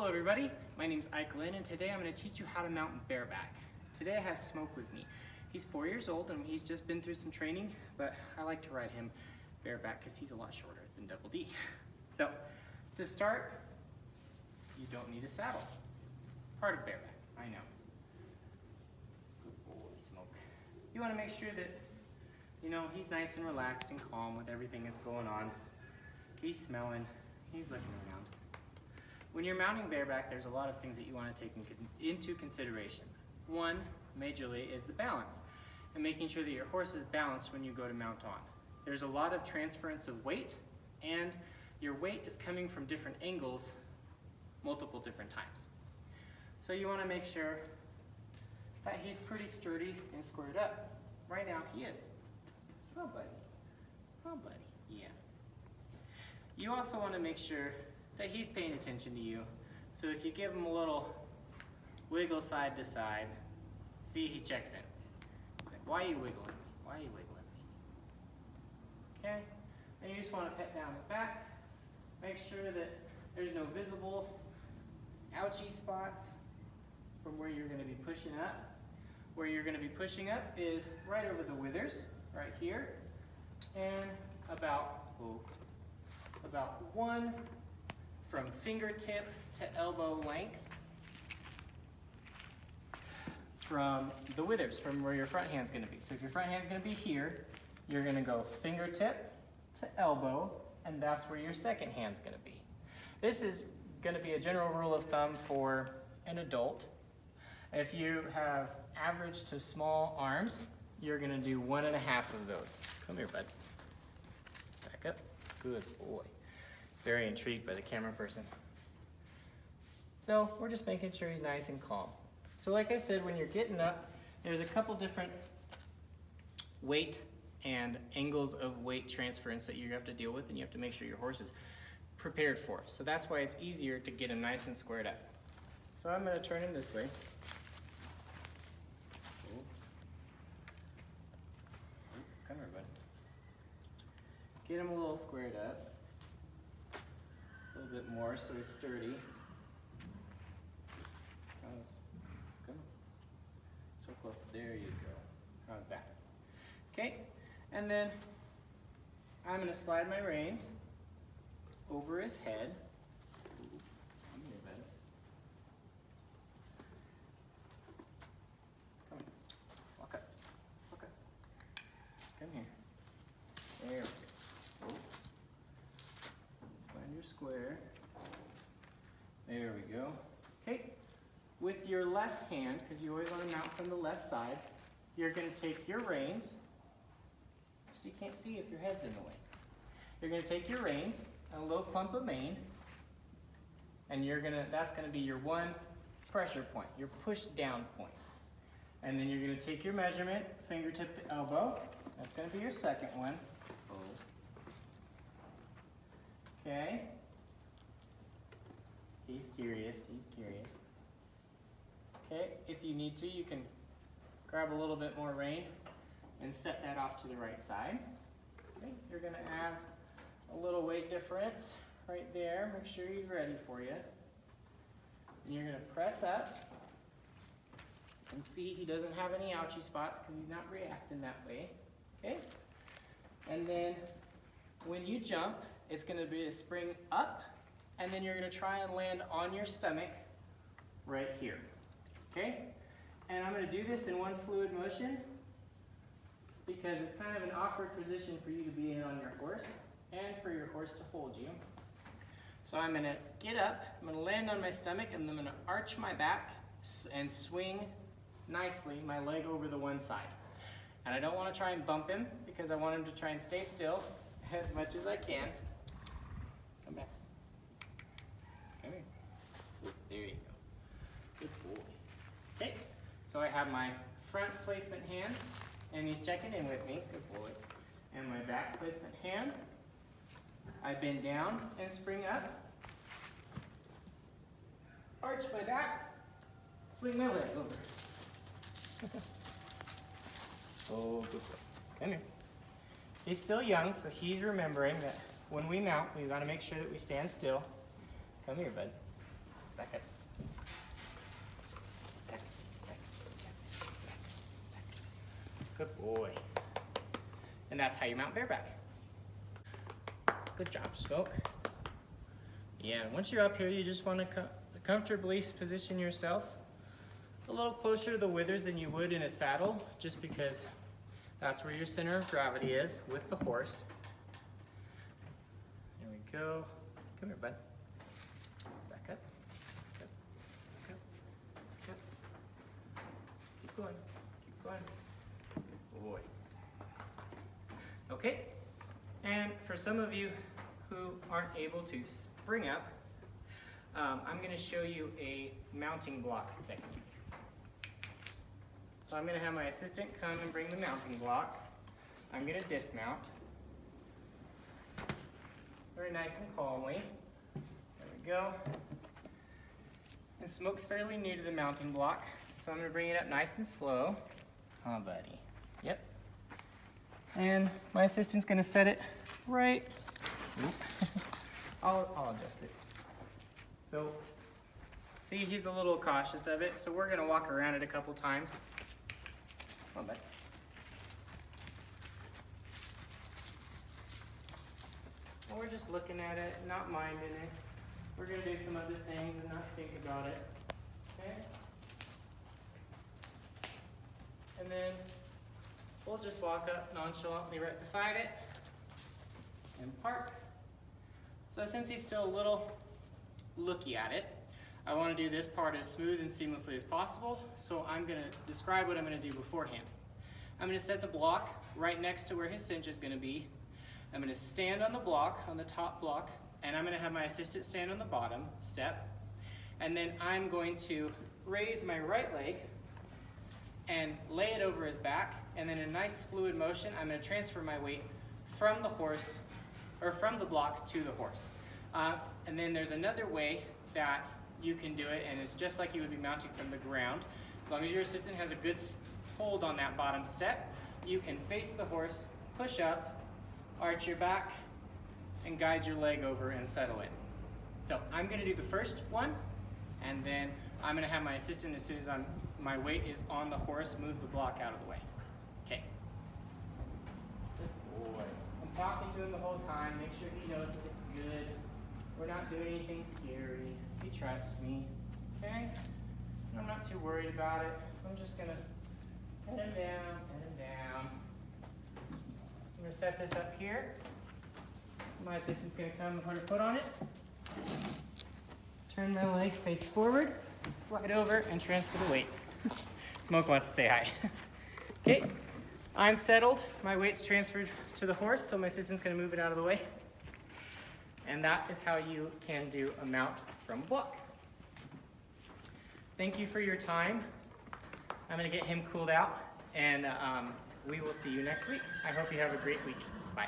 Hello everybody, my name is Ike Lynn and today I'm going to teach you how to mount bareback. Today I have Smoke with me. He's 4 years old and he's just been through some training, but I like to ride him bareback because he's a lot shorter than Double D. So, to start, you don't need a saddle. Part of bareback, I know. Good boy, Smoke. You want to make sure that, he's nice and relaxed and calm with everything that's going on. He's smelling, he's looking around. When you're mounting bareback, there's a lot of things that you want to take into consideration. One, majorly, is the balance, and making sure that your horse is balanced when you go to mount on. There's a lot of transference of weight, and your weight is coming from different angles multiple different times. So you want to make sure that he's pretty sturdy and squared up. Right now, he is. Oh, buddy. Oh, buddy. Yeah. You also want to make sure that he's paying attention to you. So if you give him a little wiggle side to side, see, he checks in. He's like, why are you wiggling me? Why are you wiggling me? Okay? Then you just want to pet down the back. Make sure that there's no visible ouchy spots from where you're going to be pushing up. Where you're going to be pushing up is right over the withers, right here, and about one from fingertip to elbow length from the withers, from where your front hand's going to be. So if your front hand's going to be here, you're going to go fingertip to elbow, and that's where your second hand's going to be. This is going to be a general rule of thumb for an adult. If you have average to small arms, you're going to do 1.5 of those. Come here, bud. Back up. Good boy. He's very intrigued by the camera person. So we're just making sure he's nice and calm. So like I said, when you're getting up, there's a couple different weight and angles of weight transference that you have to deal with, and you have to make sure your horse is prepared for. So that's why it's easier to get him nice and squared up. So I'm going to turn him this way. Come here, bud. Get him a little squared up. A little bit more so he's sturdy. Come on. So close. There you go. How's that? Okay, and then I'm going to slide my reins over his head. Come here, bud. Come here. Walk up. Walk up. Come here. There we go. Oh. Let's find your square. There we go. Okay. With your left hand, because you always want to mount from the left side, you're going to take your reins, so you can't see if your head's in the way. You're going to take your reins and a little clump of mane, and that's going to be your one pressure point, your push down point. And then you're going to take your measurement, fingertip to elbow. That's going to be your second one. Okay. He's curious, he's curious. Okay, if you need to, you can grab a little bit more rein and set that off to the right side. Okay, you're going to have a little weight difference right there. Make sure he's ready for you. And you're going to press up and see he doesn't have any ouchy spots because he's not reacting that way. Okay? And then when you jump, it's going to be a spring up, and then you're going to try and land on your stomach right here. Okay? And I'm going to do this in one fluid motion because it's kind of an awkward position for you to be in on your horse and for your horse to hold you. So I'm going to get up, I'm going to land on my stomach, and I'm going to arch my back and swing nicely my leg over the one side. And I don't want to try and bump him because I want him to try and stay still as much as I can. Come back. Come here. There you go. Good boy. Okay, so I have my front placement hand, and he's checking in with me. Good boy. And my back placement hand. I bend down and spring up. Arch my back. Swing my leg over. Oh, good boy. Come here. He's still young, so he's remembering that when we mount, we've got to make sure that we stand still. Come here, bud. back up. Back, back, back. Good boy. And that's how you mount bareback. Good job, Smoke. Yeah, once you're up here, you just want to comfortably position yourself a little closer to the withers than you would in a saddle, just because that's where your center of gravity is with the horse. There we go. Come here, bud. Back up. Back up. Back up. Back up. Keep going. Keep going. Good boy. Okay. And for some of you who aren't able to spring up, I'm going to show you a mounting block technique. So I'm going to have my assistant come and bring the mounting block. I'm going to dismount very nice and calmly. There we go. And Smoke's fairly new to the mounting block, so I'm going to bring it up nice and slow. Oh, buddy. Yep. And my assistant's going to set it right. I'll adjust it. So, see, he's a little cautious of it, so we're going to walk around it a couple times. Come on, bud. And we're just looking at it, not minding it. We're going to do some other things and not think about it. Okay? And then we'll just walk up nonchalantly right beside it and park. So since he's still a little looky at it, I want to do this part as smooth and seamlessly as possible, so I'm going to describe what I'm going to do beforehand. I'm going to set the block right next to where his cinch is going to be. I'm going to stand on the block, on the top block, and I'm going to have my assistant stand on the bottom step. And then I'm going to raise my right leg and lay it over his back, and then in a nice fluid motion, I'm going to transfer my weight from the horse, or from the block to the horse. And then there's another way that you can do it, and it's just like you would be mounting from the ground. As long as your assistant has a good hold on that bottom step, you can face the horse, push up, arch your back, and guide your leg over and settle it. So I'm going to do the first one, and then I'm going to have my assistant, as soon as my weight is on the horse, move the block out of the way. Okay. Good boy. I'm talking to him the whole time. Make sure he knows that it's good. We're not doing anything scary. He trusts me. Okay? I'm not too worried about it. I'm just going to pet him down, pet him down. I'm going to set this up here. My assistant's going to come and put her foot on it. Turn my leg face forward, slide over, and transfer the weight. Smoke wants to say hi. Okay, I'm settled. My weight's transferred to the horse, so my assistant's going to move it out of the way. And that is how you can do a mount from a block. Thank you for your time. I'm going to get him cooled out, and we will see you next week. I hope you have a great week. Bye.